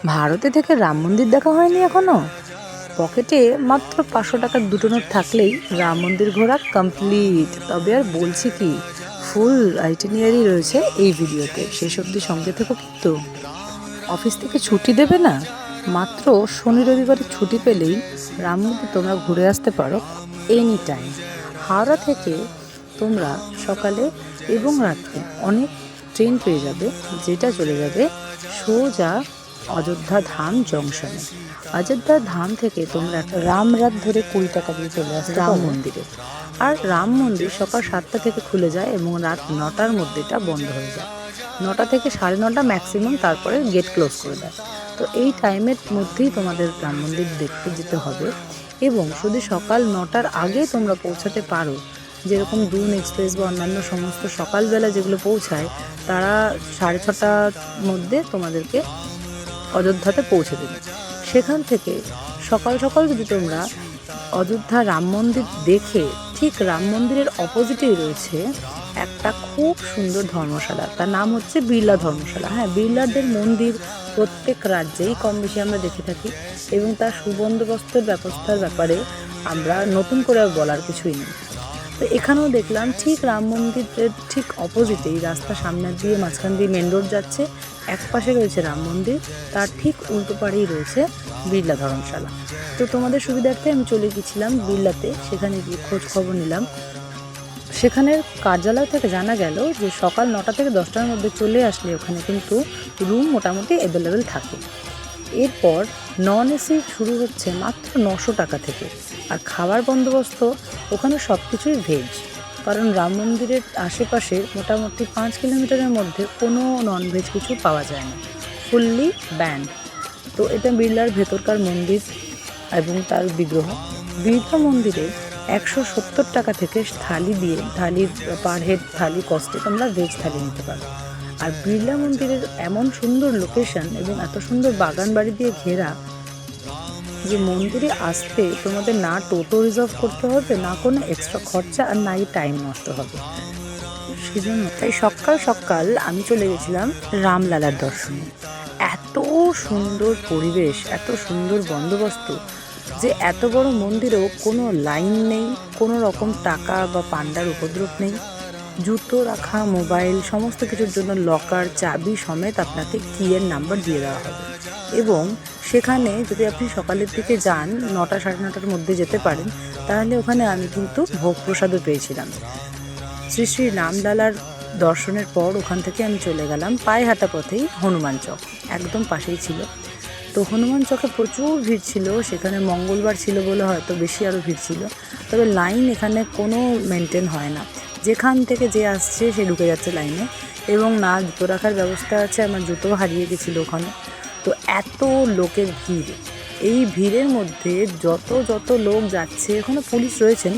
ভারতে থেকে রাম মন্দির দেখা হয়নি এখনো? পকেটে মাত্র 500 টাকার দুটো নোট থাকলেই রাম মন্দির ঘোরা কমপ্লিট। তবে আর বলছি কি, ফুল আইটিনারি রয়েছে এই ভিডিওতে, শেষ অবধি সঙ্গে থেকো কিন্তু। অফিস থেকে ছুটি দেবে না, মাত্র শনি রবিবারে ছুটি পেলেই রাম মন্দির তোমরা ঘুরে আসতে পারো এনি টাইম। হাওড়া থেকে তোমরা সকালে এবং রাত্রে অনেক ট্রেন পেয়ে যাবে, যেটা চলে যাবে সোজা অযোধ্যা ধাম জংশনে। অযোধ্যা ধাম থেকে তোমরা একটা রামরাত ধরে 20 টাকা দিয়ে চলে আসবে রাম মন্দিরে। আর রাম মন্দির সকাল 7টা থেকে খুলে যায় এবং রাত 9টার মধ্যে এটা বন্ধ হয়ে যায়। 9টা থেকে 9:30 ম্যাক্সিমাম, তারপরে গেট ক্লোজ করে দেয়। তো এই টাইমের মধ্যেই তোমাদের রাম মন্দির দেখতে যেতে হবে। এবং যদি সকাল 9টার আগে তোমরা পৌঁছাতে পারো, যেরকম দুন এক্সপ্রেস বা অন্যান্য সমস্ত সকালবেলা যেগুলো পৌঁছায়, তারা 6:30টার মধ্যে তোমাদেরকে অযোধ্যাতে পৌঁছে দেবে। সেখান থেকে সকাল সকাল যদি তোমরা অযোধ্যা রাম মন্দির দেখে, ঠিক রাম মন্দিরের অপোজিটেই রয়েছে একটা খুব সুন্দর ধর্মশালা, তার নাম হচ্ছে বিড়লা ধর্মশালা। হ্যাঁ, বিড়লাদের মন্দির প্রত্যেক রাজ্যেই কম বেশি আমরা দেখে থাকি, এবং তার সুবন্দোবস্তের ব্যবস্থার ব্যাপারে আমরা নতুন করে বলার কিছুই নেই। তো এখানেও দেখলাম ঠিক রাম মন্দিরের ঠিক অপোজিটেই, রাস্তা সামনে দিয়ে মাঝখান দিয়ে মেন রোড যাচ্ছে, এক পাশে রয়েছে রাম মন্দির, তার ঠিক উল্টো পাড়েই রয়েছে বিড়লা ধর্মশালা। তো তোমাদের সুবিধার্থে আমি চলে গেছিলাম বিড়লাতে, সেখানে গিয়ে খোঁজ খবর নিলাম। সেখানের কার্যালয় থেকে জানা গেল যে সকাল 9টা থেকে 10টার মধ্যে চলে আসলে ওখানে কিন্তু রুম মোটামুটি অ্যাভেলেবেল থাকে। এরপর নন এসি শুরু হচ্ছে মাত্র 900 টাকা থেকে। আর খাবার বন্দোবস্ত ওখানে সব কিছুই ভেজ, কারণ রাম মন্দিরের আশেপাশে মোটামুটি 5 কিলোমিটারের মধ্যে কোনো ননভেজ কিছু পাওয়া যায় না, ফুললি ব্যান্ড। তো এটা বিড়লার ভেতরকার মন্দির এবং তার বিগ্রহ। বিড়লা মন্দিরে 170 টাকা থেকে থালির পার হেড থালি কস্টে তোমরা ভেজ থালি নিতে পারো। আর বিড়লা মন্দিরের এমন সুন্দর লোকেশন এবং এত সুন্দর বাগান বাড়ি দিয়ে ঘেরা যে মন্দিরে আসতে তোমাদের না টোটো রিজার্ভ করতে হবে, না কোনো এক্সট্রা খরচা, আর নাই টাইম নষ্ট হবে। সেজন্য তাই সকাল সকাল আমি চলে গেছিলাম রামলালার দর্শনে। এত সুন্দর পরিবেশ, এত সুন্দর বন্দোবস্ত যে এত বড় মন্দিরেও কোনো লাইন নেই, কোনো রকম টাকা বা পান্ডার উপদ্রব নেই। জুতো রাখা, মোবাইল, সমস্ত কিছুর জন্য লকার, চাবি সমেত আপনাকে কিয়ের নাম্বার দিয়ে দেওয়া হবে। এবং সেখানে যদি আপনি সকালের দিকে যান, 9টা 9:30টার মধ্যে যেতে পারেন, তাহলে ওখানে আমি কিন্তু ভোগ প্রসাদও পেয়েছিলাম। শ্রী শ্রী রামলালার দর্শনের পর ওখান থেকে আমি চলে গেলাম পায়ে হাঁটা পথেই হনুমান চক, একদম পাশেই ছিল। তো হনুমান চকে প্রচুর ভিড় ছিল, সেখানে মঙ্গলবার ছিল বলে হয়তো বেশি আরও ভিড় ছিল। তবে লাইন এখানে কোনো মেনটেন হয় না, যেখান থেকে যে আসছে সে ঢুকে যাচ্ছে লাইনে, এবং না জুতো রাখার ব্যবস্থা আছে, আমার জুতো হারিয়ে গেছিলো ওখানে। তো এত লোকের ভিড়, এই ভিড়ের মধ্যে যত লোক যাচ্ছে, ওখানে পুলিশ রয়েছেন,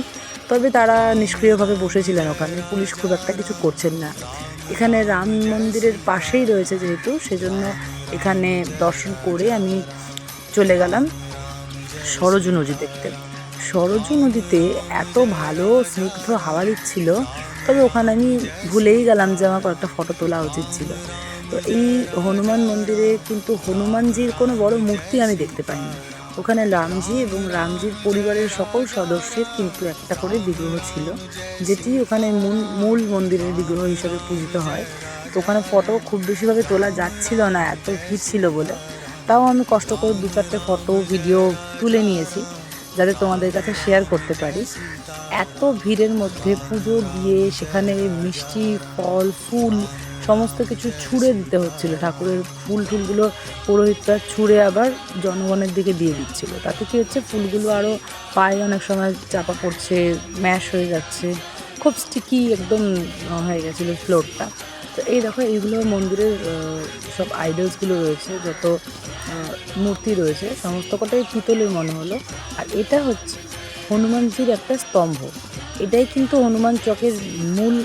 তবে তারা নিষ্ক্রিয়ভাবে বসেছিলেন ওখানে, পুলিশ খুব একটা কিছু করছেন না। এখানে রাম মন্দিরের পাশেই রয়েছে যেহেতু, সেজন্য এখানে দর্শন করে আমি চলে গেলাম সরজু নদী দেখতে। সরজু নদীতে এত ভালো স্নিগ্ধ হাওয়া দিচ্ছিল, তবে ওখানে আমি ভুলেই গেলাম যে আমার কয়েকটা ফটো তোলা উচিত ছিল। তো এই হনুমান মন্দিরে কিন্তু হনুমানজির কোনো বড় মূর্তি আমি দেখতে পাইনি। ওখানে রামজি এবং রামজির পরিবারের সকল সদস্যের কিন্তু একটা করে বিগ্রহ ছিল, যেটি ওখানে মূল মন্দিরের বিগ্রহ হিসেবে পূজিত হয়। তো ওখানে ফটো খুব বেশিভাবে তোলা যাচ্ছিল না, এত ভিড় ছিল বলে। তাও আমি কষ্ট করে 2-4টে ফটো ভিডিও তুলে নিয়েছি, যাতে তোমাদের কাছে শেয়ার করতে পারি। এত ভিড়ের মধ্যে পুজো দিয়ে সেখানে মিষ্টি, ফল, ফুল সমস্ত কিছু ছুঁড়ে দিতে হচ্ছিল। ঠাকুরের ফুলগুলো পুরোহিতরা ছুঁড়ে আবার জনগণের দিকে দিয়ে দিচ্ছিল। তাতে কী হচ্ছে, ফুলগুলো আরও পায়ে অনেক সময় চাপা পড়ছে, ম্যাশ হয়ে যাচ্ছে, খুব স্টিকি একদম হয়ে গেছিলো ফ্লোরটা। তো এই দেখো, এইগুলো মন্দিরের সব আইডলসগুলো রয়েছে, যত মূর্তি রয়েছে সমস্ত কটাই পিতলের মনে হলো। আর এটা হচ্ছে হনুমানজির একটা স্তম্ভ, এটাই কিন্তু হনুমান চকের মূল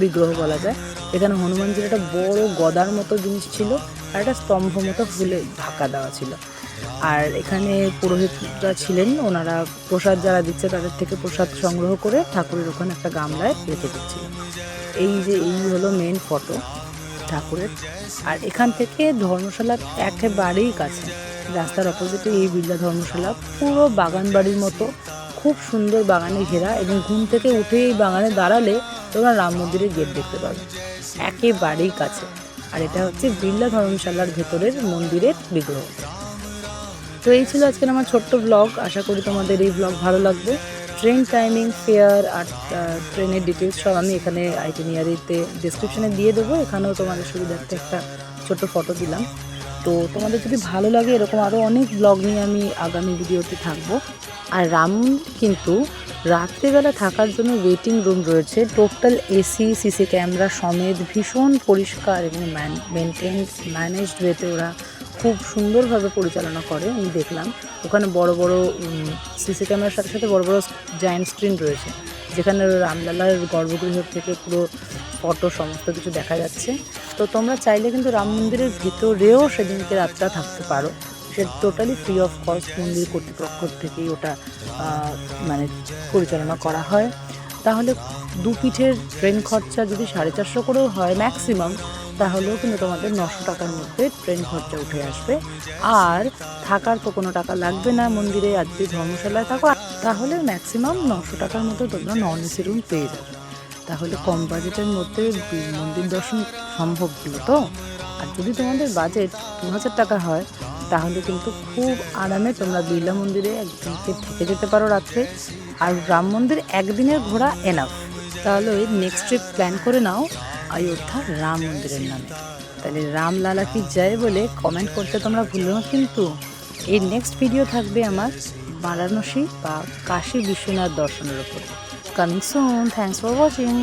বিগ্রহ বলা যায়। এখানে হনুমানজির একটা বড় গদার মতো জিনিস ছিল, আর একটা স্তম্ভ মতো ফুলে ঢাকা দেওয়া ছিল। আর এখানে পুরোহিতরা ছিলেন, ওনারা প্রসাদ যারা দিচ্ছে তাদের থেকে প্রসাদ সংগ্রহ করে ঠাকুরের ওখানে একটা গামলায় রেখে দিচ্ছিল। এই হলো মেন ফটো। ঠাকুরের। আর এখান থেকে ধর্মশালা একেবারেই কাছে, রাস্তার অপোজিটে এই বিড়লা ধর্মশালা, পুরো বাগান বাড়ির মতো, খুব সুন্দর বাগানে ঘেরা, এবং ঘুম থেকে উঠে এই বাগানে দাঁড়ালে তোমরা রাম মন্দিরের গেট দেখতে পাবে, একেবারেই কাছে। আর এটা হচ্ছে বিড়লা ধর্মশালার ভেতরের মন্দিরের বিগ্রহ। তো এই ছিল আজকের আমার ছোট্ট ব্লগ। আশা করি তোমাদের এই ব্লগ ভালো লাগবে। ট্রেন টাইমিং, ফেয়ার আর ট্রেনের ডিটেলস সব আমি এখানে আইটিনিয়ারিতে ডিসক্রিপশানে দিয়ে দেবো। এখানেও তোমাদের সুবিধার্থে একটা ছোট্ট ফটো দিলাম। তো তোমাদের যদি ভালো লাগে, এরকম আরও অনেক ব্লগ নিয়ে আমি আগামী ভিডিওতে থাকবো। আর রাম কিন্তু রাত্রিবেলা থাকার জন্য ওয়েটিং রুম রয়েছে, টোটাল এসি, সিসি ক্যামেরা সমেত, ভীষণ পরিষ্কার এবং ম্যানেজড ওয়েতে ওরা খুব সুন্দরভাবে পরিচালনা করে। আমি দেখলাম ওখানে বড় বড় সিসি ক্যামেরার সাথে সাথে বড় বড় জায়ান্ট স্ক্রিন রয়েছে, যেখানে রামলালার গর্ভগৃহ থেকে পুরো ফটো সমস্ত কিছু দেখা যাচ্ছে। তো তোমরা চাইলে কিন্তু রাম মন্দিরের ভেতরেও সেদিনকে রাতটা থাকতে পারো। সে টোটালি ফ্রি অফ কস্ট, মন্দির কর্তৃপক্ষ থেকেই ওটা মানে পরিচালনা করা হয়। তাহলে দু পিঠের ট্রেন খরচা যদি 450 করেও হয় ম্যাক্সিমাম, তাহলেও কিন্তু তোমাদের 900 টাকার মধ্যে ট্রেন খরচা উঠে আসবে। আর থাকার তো কোনো টাকা লাগবে না মন্দিরে। আর যদি ধর্মশালায় থাকো তাহলে ম্যাক্সিমাম 900 টাকার মতো তোমরা নন এসি রুম পেয়ে যাবে। তাহলে কম বাজেটের মধ্যে মন্দির দর্শন সম্ভব হলো তো। আর যদি তোমাদের বাজেট 2000 টাকা হয়, তাহলে কিন্তু খুব আরামে তোমরা বিড়লা মন্দিরে একদিনকে থেকে যেতে পারো রাত্রে। আর রাম মন্দির একদিনের ঘোরা এনাফ। তাহলে ওই নেক্সট ট্রিপ প্ল্যান করে নাও অযোধ্যা রাম মন্দিরের নামে। তাহলে রামলালা কি জয় বলে কমেন্ট করতে তোমরা ভুলো না কিন্তু। এই নেক্সট ভিডিও থাকবে আমার বারাণসী বা কাশী বিশ্বনাথ দর্শনের উপর। Coming soon. Thanks for watching.